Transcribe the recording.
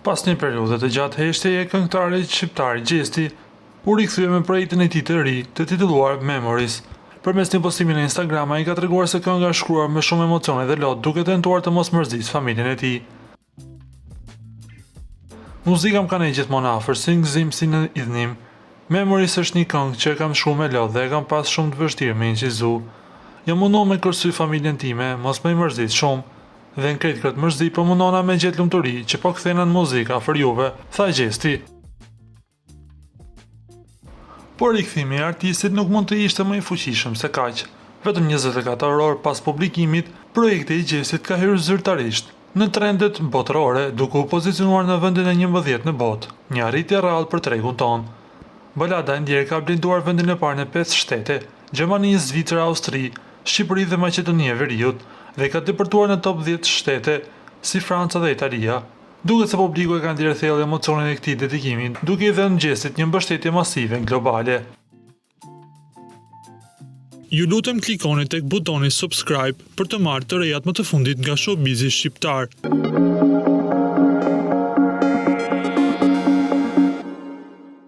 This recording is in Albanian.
Pas një periudhe të gjatë heshtjeje, këngëtari shqiptar Gjesti u rikthye me projektin e tij të ri, të titulluar Memories. Përmes një postimi në Instagram, ai ka treguar se kënga është shkruar me shumë emocione dhe lot, duke tentuar të mos mërzisë familjen e tij. Muzika më ka ne gjithmonë afër, si në gëzim si në idhnim. Memories është një këngë që e kam shkruar me lot dhe e kam pas shumë të vështirë me incizu. Jam munduar me kërcy familjen time, mos më i mërzit shumë. Dhe në kretë këtë mërzi po mundona me gjetë lumturi që po kthena në muzikë afër juve, tha Gjesti. Por rikthimi i artistit nuk mund të ishte më i fuqishëm se kaq. Vetëm 24 orë pas publikimit, projekti i Gjestit ka hyrë zyrtarisht në trendet botërore, duke u pozicionuar në vendin e 11 në botë, një arritje e rrallë për tregun tonë. Balada e ndjerë ka blinduar vendin e parë në 5 shtete: Gjermani, Zvicra, Austri, Shqipëri dhe Maqedonia e Veriut, dhe ka depërtuar në top 10 shtete si Franca dhe Italia. Duket se publiku e ka ndjerë thellë emocionin e këtij dedikimi, duke i dhënë Gjestit një mbështetje masive globale. Ju lutem klikoni tek butoni subscribe për të marrë të rejat më të fundit nga showbizi shqiptar.